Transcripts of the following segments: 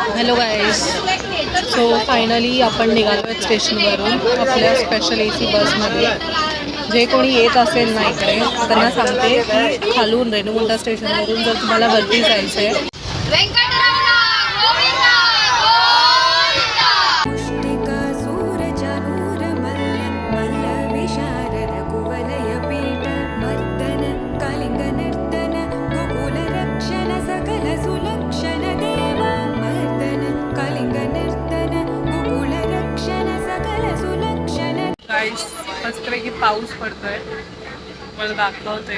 Hello guys. So finally आपण निघालो आहे स्टेशनवरून आपल्या स्पेशल AC बसमध्ये. जे कोणी येत असेल ना इकडे त्यांना सांगते की खालून रेणुगुंटा स्टेशनवरून जर तुम्हाला वरती जायचं आहे गाईस, मस्तपैकी पाऊस पडतोय. मला दाखवते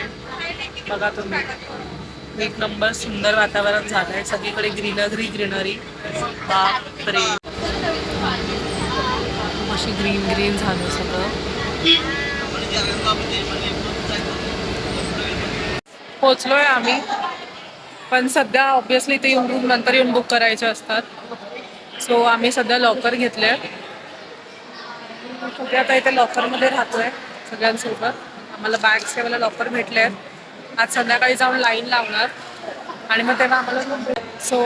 बघा तुम्ही. एक नंबर सुंदर वातावरण झालंय. सगळीकडे ग्रीनरी. बापरे, अशी ग्रीन झालं सगळं. पोचलोय आम्ही, पण सध्या ऑब्विसली ते येऊन नंतर येऊन बुक करायचे असतात. सो आम्ही सध्या लॉकर घेतले. सध्या आता इथे लॉकरमध्ये राहतोय सगळ्यांसोबत. आम्हाला बॅग्स ठेवायला लॉकर भेटले आहेत. आज संध्याकाळी जाऊन लाईन लावणार आणि मग तेव्हा आम्हाला. सो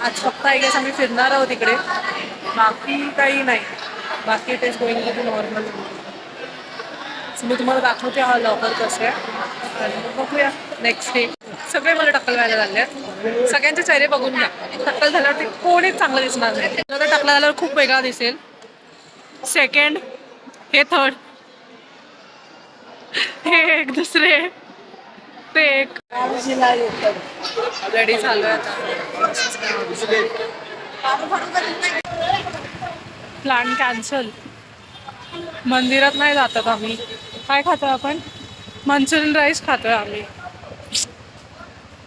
आज फक्त आय गेस आम्ही फिरणार आहोत इकडे, बाकी काही नाही. बाकी it is going to be normal. So मी तुम्हाला दाखवते हा लॉकर कसं आहे आणि मग बघूया नेक्स्ट डे. सगळे मला टक्कल व्हायला लागले आहेत. सगळ्यांचे चेहरे बघून घ्या. टक्कल झाल्यावरती कोणीच चांगलं दिसणार नाही. तर टक्कल झाल्यावर खूप वेगळा दिसेल. सेकंड, हे थर्ड, हे एक, दुसरे, ते एक. रेडी झालोय आता. Plan cancel. मंदिरात नाही जातात आम्ही. काय खातोय आपण? मंचुरियन राईस खातोय आम्ही.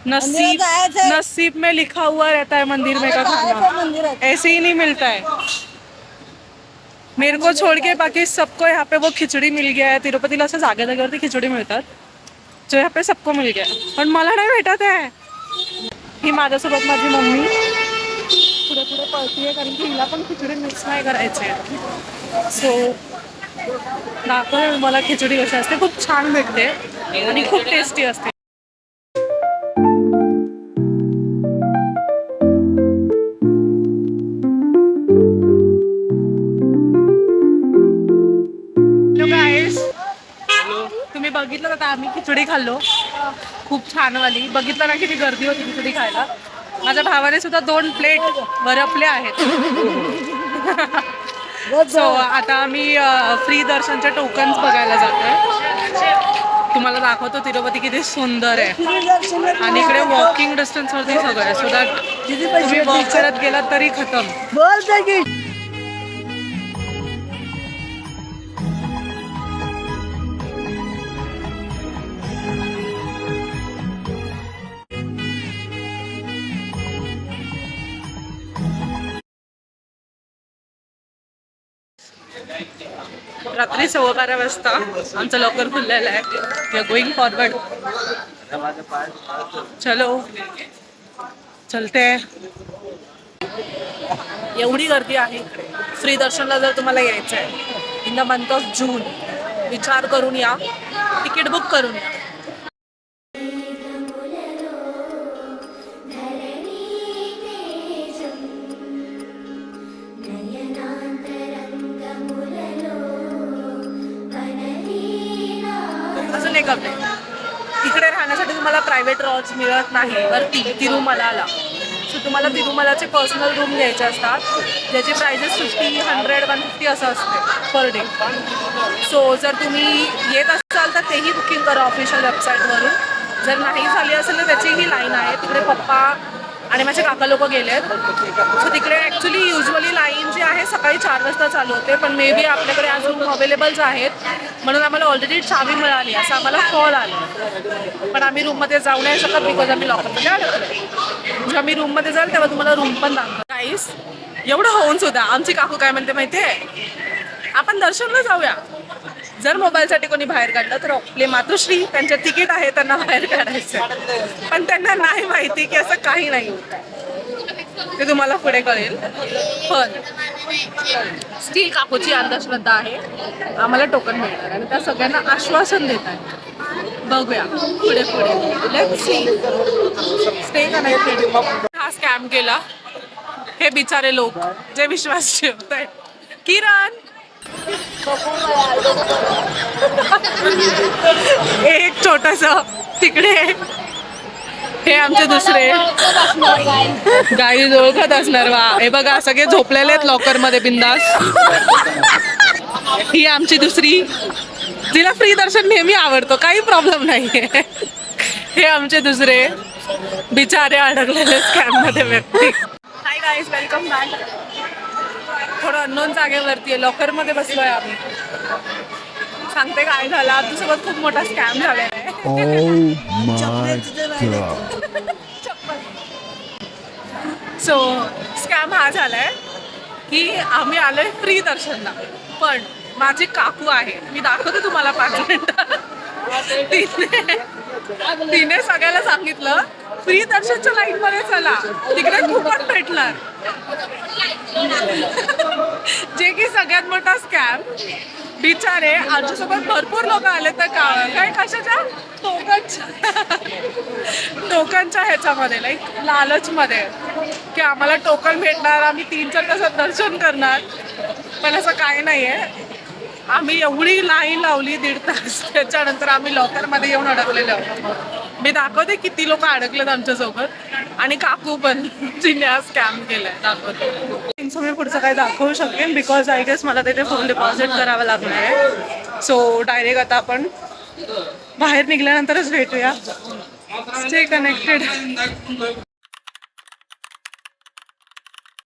नसीब में लिखा हुआ रहता है मंदिर में का खाना, ऐसे ही नहीं मिलता है. मेरे को छोड़ के बाकी सबको यहाँ पे वो खिचड़ी मिल गया है. तिरुपतीला असं जागेवरती खिचड़ी मिळतात, जो यहाँ पे सबको मिल गया, पण मला नाही भेटत आहे. ही माझ्यासोबत माझी मम्मी पुढे पळतीये, कारण की हिला पण खिचडी मिक्स नाही करायची आहे. सो दाखवते मला खिचडी कशी असते. खूप छान भेटते आणि खूप टेस्टी असते. तुम्ही बघितलं तर आम्ही खिचडी खाल्लो, खूप छान वाली. बघितलं ना किती गर्दी होती खिचडी खायला. माझ्या भावाने सुद्धा 2 प्लेट वरपले आहेत. सो आता आम्ही फ्री दर्शनचे टोकन्स बघायला जातोय. तुम्हाला दाखवतो तिरुपती किती सुंदर आहे आणि इकडे वॉकिंग डिस्टन्स वरती सगळं आहे. सो दॅट तुम्ही वॉक करत गेलात तरी खतम. रात्री 12:15 वाजता आमचं लॉकर खुललेलं आहे. We are going forward. चलो चलते. एवढी गर्दी आहे फ्री दर्शनला. जर तुम्हाला यायचं आहे in the month of June, विचार करून या, तिकीट बुक करून या. अजून एक अपडेट, इकडे राहण्यासाठी तुम्हाला प्रायव्हेट लॉज मिळत नाही वरती तिरुमलाला. सो तुम्हाला तिरुमलाचे पर्सनल रूम घ्यायचे असतात, ज्याची प्राइजेस 50, 100, 150 असं असते पर डे. सो जर तुम्ही येत असाल तर तेही बुकिंग करा ऑफिशियल वेबसाईटवरून. जर नाही झाली असेल तर त्याचीही लाईन आहे. तिकडे पप्पा आणि माझे काका लोक गेले आहेत. सो तिकडे ॲक्च्युली युजली लाईन जी आहे सकाळी 4 वाजता चालू होते, पण मे बी आपल्याकडे आज रूम अवेलेबल्स आहेत म्हणून आम्हाला ऑलरेडी चावी मिळाली असं आम्हाला कॉल आला. पण आम्ही रूममध्ये जाऊ नाही शकत बिकॉज आम्ही लॉकरमध्ये अडकलो. जेव्हा आम्ही रूममध्ये जाल तेव्हा तुम्हाला रूम पण दाखवतो. गाईस, एवढं होऊन सुद्धा आमची काकू काय म्हणते माहिती आहे, आपण दर्शनला जाऊया. जर मोबाईलसाठी कोणी बाहेर काढलं तर आपले मातोश्री त्यांच्या तिकीट आहे त्यांना बाहेर काढायचं, पण त्यांना नाही माहिती की असं काही नाही होत. ते तुम्हाला पुढे कळेल. पण स्टील काकूची अंधश्रद्धा आहे. आम्हाला टोकन मिळणार आणि त्या सगळ्यांना आश्वासन देत आहे. बघूया पुढे लेट्स सी. Stay connected. हा स्कॅम केला हे बिचारे लोक जे विश्वास ठेवत आहेत. किरण एक छोटस तिकडे, हे आमचे दुसरे गाई ओळखत असणार. वा हे बघा सगळे झोपलेले आहेत लॉकर मध्ये बिंदास. ही आमची दुसरी, तिला फ्री दर्शन नेहमी आवडतो, काही प्रॉब्लेम नाहीये. हे आमचे दुसरे बिचारे अडकलेले स्कॅम मध्ये व्यक्ती. Hi guys, welcome back. थोडं अननोन जागेवरती आहे, लॉकर मध्ये बसलोय आम्ही. सांगते काय झालं, आमच्यासोबत खूप मोठा स्कॅम झालेला आहे. सो स्कॅम हा झालाय की आम्ही आलोय फ्री दर्शनला, पण माझी काकू आहे, मी दाखवते तुम्हाला 5 मिनिटं. तिने सगळ्याला सांगितलं फ्री दर्शनच्या लाईन मध्ये चला, तिकडे खूपच भेटणार. जे की सगळ्यात मोठा स्कॅम. बिचारे आमच्यासोबत भरपूर लोक आले तर काय कशाच्या टोकनच्या ह्याच्यामध्ये, लाईक लालचमध्ये की आम्हाला टोकन भेटणार, आम्ही 3-4 तासात दर्शन करणार. पण असं काय नाहीये. आम्ही एवढी लाईन लावली 1.5 तास, त्याच्यानंतर आम्ही लॉकरमध्ये येऊन अडकलेलो. मी दाखवते किती लोक अडकलेत आमच्यासोबत, आणि काकू पण जिने हा स्कॅम केलाय दाखवते. मी पुढचं काय दाखवू शकेन बिकॉज आय गेस मला तिथे फोन डिपॉझिट करावं लागणार आहे. सो डायरेक्ट आता आपण बाहेर निघाल्यानंतरच भेटूया. Stay connected.